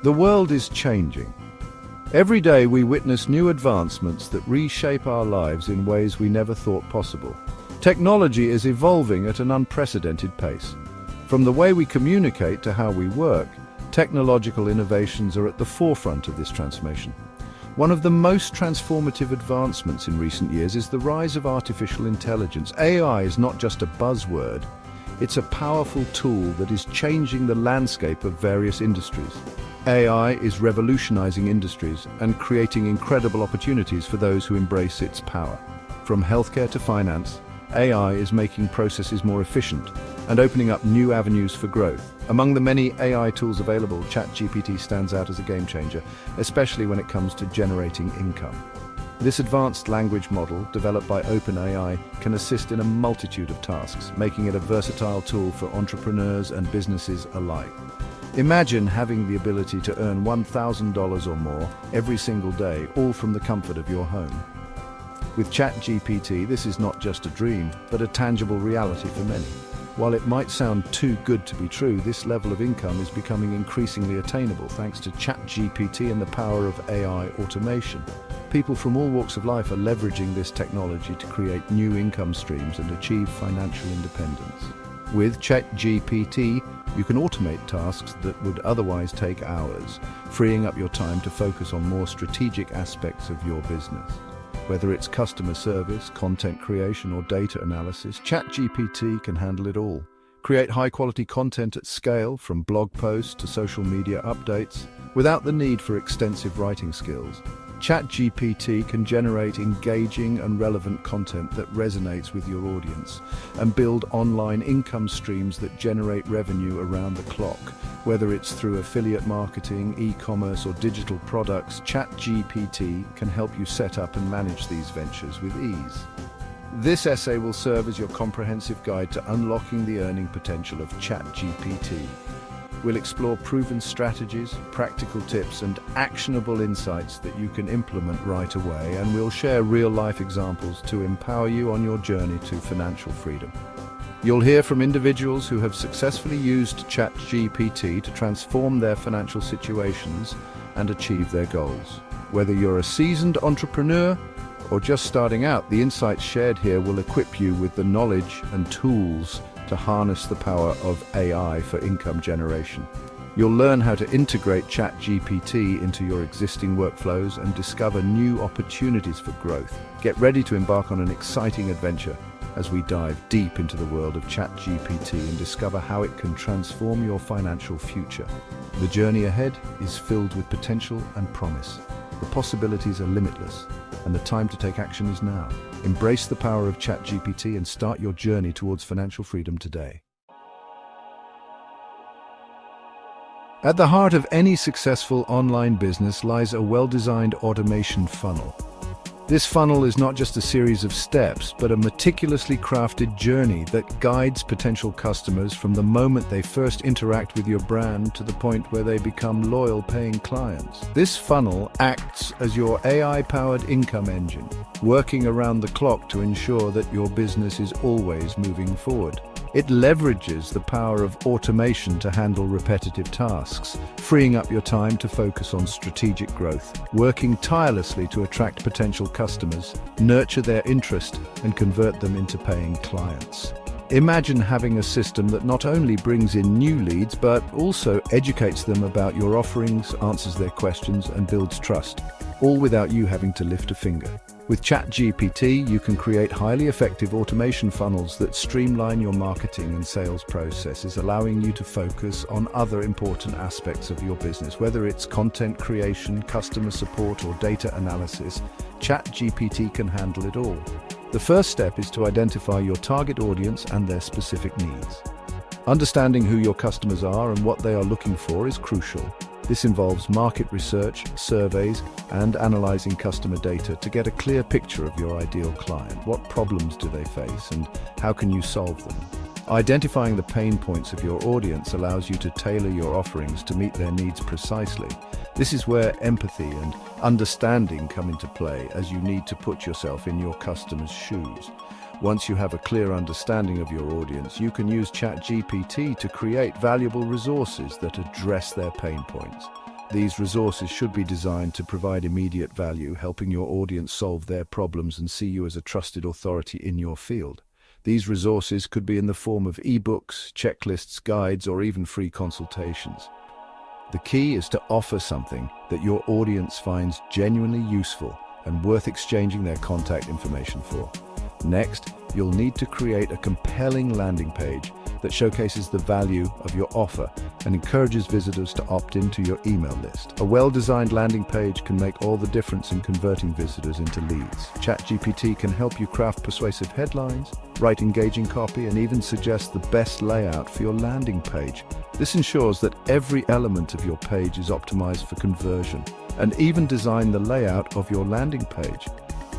The world is changing. Every day we witness new advancements that reshape our lives in ways we never thought possible. Technology is evolving at an unprecedented pace. From the way we communicate to how we work, technological innovations are at the forefront of this transformation. One of the most transformative advancements in recent years is the rise of artificial intelligence. AI is not just a buzzword, it's a powerful tool that is changing the landscape of various industries. AI is revolutionizing industries and creating incredible opportunities for those who embrace its power. From healthcare to finance, AI is making processes more efficient and opening up new avenues for growth. Among the many AI tools available, ChatGPT stands out as a game changer, especially when it comes to generating income. This advanced language model, developed by OpenAI, can assist in a multitude of tasks, making it a versatile tool for entrepreneurs and businesses alike. Imagine having the ability to earn $1,000 or more every single day, all from the comfort of your home. With ChatGPT, this is not just a dream, but a tangible reality for many. While it might sound too good to be true, this level of income is becoming increasingly attainable thanks to ChatGPT and the power of AI automation. People from all walks of life are leveraging this technology to create new income streams and achieve financial independence. With ChatGPT, you can automate tasks that would otherwise take hours, freeing up your time to focus on more strategic aspects of your business. Whether it's customer service, content creation, or data analysis, ChatGPT can handle it all. Create high-quality content at scale, from blog posts to social media updates, without the need for extensive writing skills. ChatGPT can generate engaging and relevant content that resonates with your audience and build online income streams that generate revenue around the clock. Whether it's through affiliate marketing, e-commerce, or digital products, ChatGPT can help you set up and manage these ventures with ease. This essay will serve as your comprehensive guide to unlocking the earning potential of ChatGPT. We'll explore proven strategies, practical tips, and actionable insights that you can implement right away, and we'll share real-life examples to empower you on your journey to financial freedom. You'll hear from individuals who have successfully used ChatGPT to transform their financial situations and achieve their goals. Whether you're a seasoned entrepreneur or just starting out, the insights shared here will equip you with the knowledge and tools to harness the power of AI for income generation. You'll learn how to integrate ChatGPT into your existing workflows and discover new opportunities for growth. Get ready to embark on an exciting adventure as we dive deep into the world of ChatGPT and discover how it can transform your financial future. The journey ahead is filled with potential and promise. The possibilities are limitless, and the time to take action is now. Embrace the power of ChatGPT and start your journey towards financial freedom today. At the heart of any successful online business lies a well-designed automation funnel. This funnel is not just a series of steps, but a meticulously crafted journey that guides potential customers from the moment they first interact with your brand to the point where they become loyal paying clients. This funnel acts as your AI-powered income engine, working around the clock to ensure that your business is always moving forward. It leverages the power of automation to handle repetitive tasks, freeing up your time to focus on strategic growth, working tirelessly to attract potential customers, nurture their interest, and convert them into paying clients. Imagine having a system that not only brings in new leads, but also educates them about your offerings, answers their questions, and builds trust, all without you having to lift a finger. With ChatGPT, you can create highly effective automation funnels that streamline your marketing and sales processes, allowing you to focus on other important aspects of your business. Whether it's content creation, customer support, or data analysis, ChatGPT can handle it all. The first step is to identify your target audience and their specific needs. Understanding who your customers are and what they are looking for is crucial. This involves market research, surveys, and analyzing customer data to get a clear picture of your ideal client. What problems do they face, and how can you solve them? Identifying the pain points of your audience allows you to tailor your offerings to meet their needs precisely. This is where empathy and understanding come into play, as you need to put yourself in your customer's shoes. Once you have a clear understanding of your audience, you can use ChatGPT to create valuable resources that address their pain points. these resources should be designed to provide immediate value, helping your audience solve their problems and see you as a trusted authority in your field. These resources could be in the form of ebooks, checklists, guides, or even free consultations. The key is to offer something that your audience finds genuinely useful and worth exchanging their contact information for. Next, you'll need to create a compelling landing page that showcases the value of your offer and encourages visitors to opt into your email list. A well-designed landing page can make all the difference in converting visitors into leads. ChatGPT can help you craft persuasive headlines, write engaging copy, and even suggest the best layout for your landing page. This ensures that every element of your page is optimized for conversion, and even design the layout of your landing page.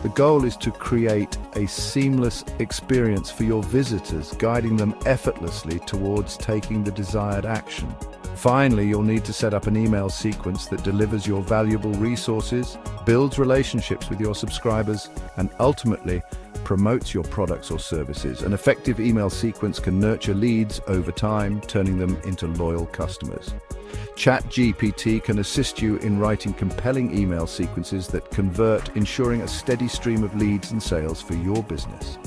The goal is to create a seamless experience for your visitors, guiding them effortlessly towards taking the desired action. Finally, you'll need to set up an email sequence that delivers your valuable resources, builds relationships with your subscribers, and ultimately promotes your products or services. An effective email sequence can nurture leads over time, turning them into loyal customers. ChatGPT can assist you in writing compelling email sequences that convert, ensuring a steady stream of leads and sales for your business.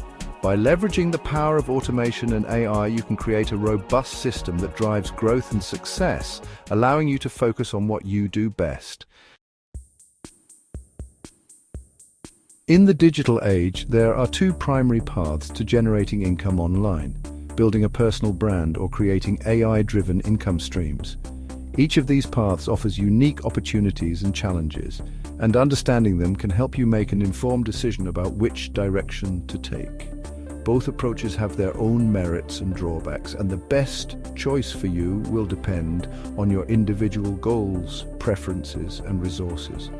By leveraging the power of automation and AI, you can create a robust system that drives growth and success, allowing you to focus on what you do best. In the digital age, there are two primary paths to generating income online: building a personal brand or creating AI-driven income streams. Each of these paths offers unique opportunities and challenges, and understanding them can help you make an informed decision about which direction to take. Both approaches have their own merits and drawbacks, and the best choice for you will depend on your individual goals, preferences, and resources.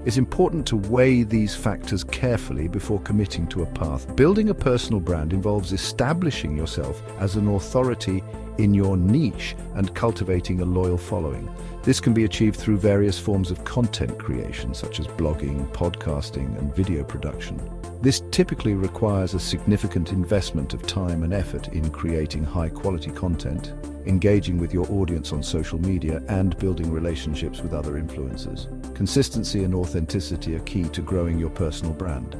It's important to weigh these factors carefully before committing to a path. Building a personal brand involves establishing yourself as an authority in your niche and cultivating a loyal following. This can be achieved through various forms of content creation, such as blogging, podcasting, and video production. This typically requires a significant investment of time and effort in creating high-quality content, engaging with your audience on social media, and building relationships with other influencers. Consistency and authenticity are key to growing your personal brand.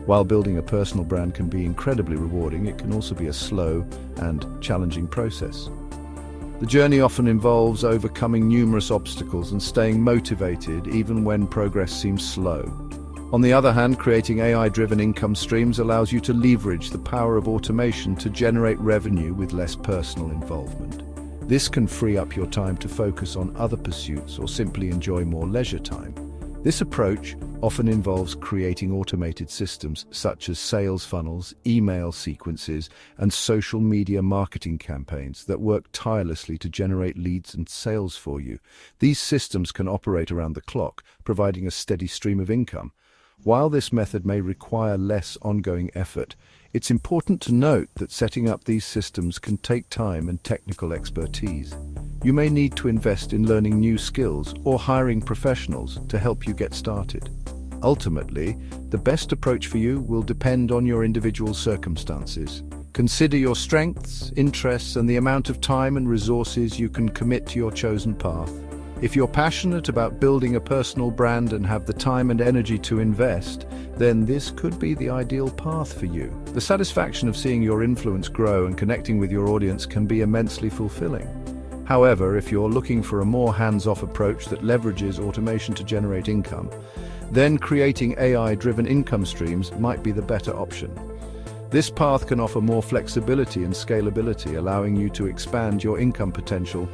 While building a personal brand can be incredibly rewarding, it can also be a slow and challenging process. The journey often involves overcoming numerous obstacles and staying motivated even when progress seems slow. On the other hand, creating AI-driven income streams allows you to leverage the power of automation to generate revenue with less personal involvement. This can free up your time to focus on other pursuits or simply enjoy more leisure time. This approach often involves creating automated systems such as sales funnels, email sequences, and social media marketing campaigns that work tirelessly to generate leads and sales for you. These systems can operate around the clock, providing a steady stream of income. While this method may require less ongoing effort, it's important to note that setting up these systems can take time and technical expertise. You may need to invest in learning new skills or hiring professionals to help you get started. Ultimately, the best approach for you will depend on your individual circumstances. Consider your strengths, interests, and the amount of time and resources you can commit to your chosen path. If you're passionate about building a personal brand and have the time and energy to invest, then this could be the ideal path for you. The satisfaction of seeing your influence grow and connecting with your audience can be immensely fulfilling. However, if you're looking for a more hands-off approach that leverages automation to generate income, then creating AI-driven income streams might be the better option. This path can offer more flexibility and scalability, allowing you to expand your income potential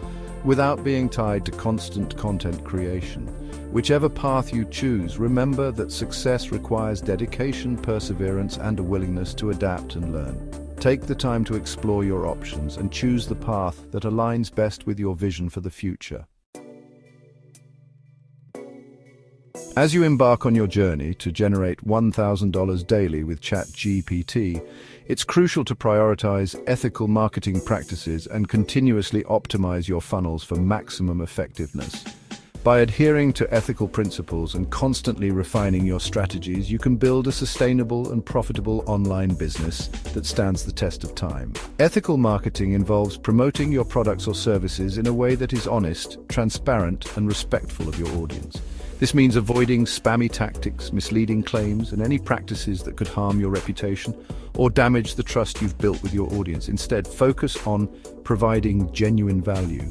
without being tied to constant content creation. Whichever path you choose, remember that success requires dedication, perseverance, and a willingness to adapt and learn. Take the time to explore your options and choose the path that aligns best with your vision for the future. As you embark on your journey to generate $1,000 daily with ChatGPT, it's crucial to prioritize ethical marketing practices and continuously optimize your funnels for maximum effectiveness. By adhering to ethical principles and constantly refining your strategies, you can build a sustainable and profitable online business that stands the test of time. Ethical marketing involves promoting your products or services in a way that is honest, transparent, and respectful of your audience. This means avoiding spammy tactics, misleading claims, and any practices that could harm your reputation or damage the trust you've built with your audience. Instead, focus on providing genuine value,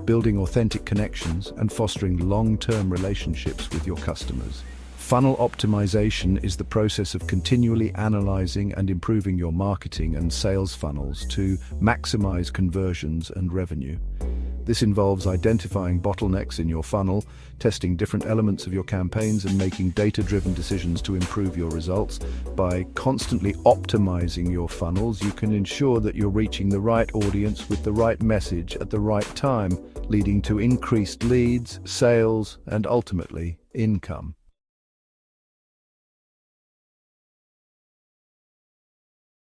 building authentic connections, and fostering long-term relationships with your customers. Funnel optimization is the process of continually analyzing and improving your marketing and sales funnels to maximize conversions and revenue. This involves identifying bottlenecks in your funnel, testing different elements of your campaigns, and making data-driven decisions to improve your results. By constantly optimizing your funnels, you can ensure that you're reaching the right audience with the right message at the right time, leading to increased leads, sales, and ultimately, income.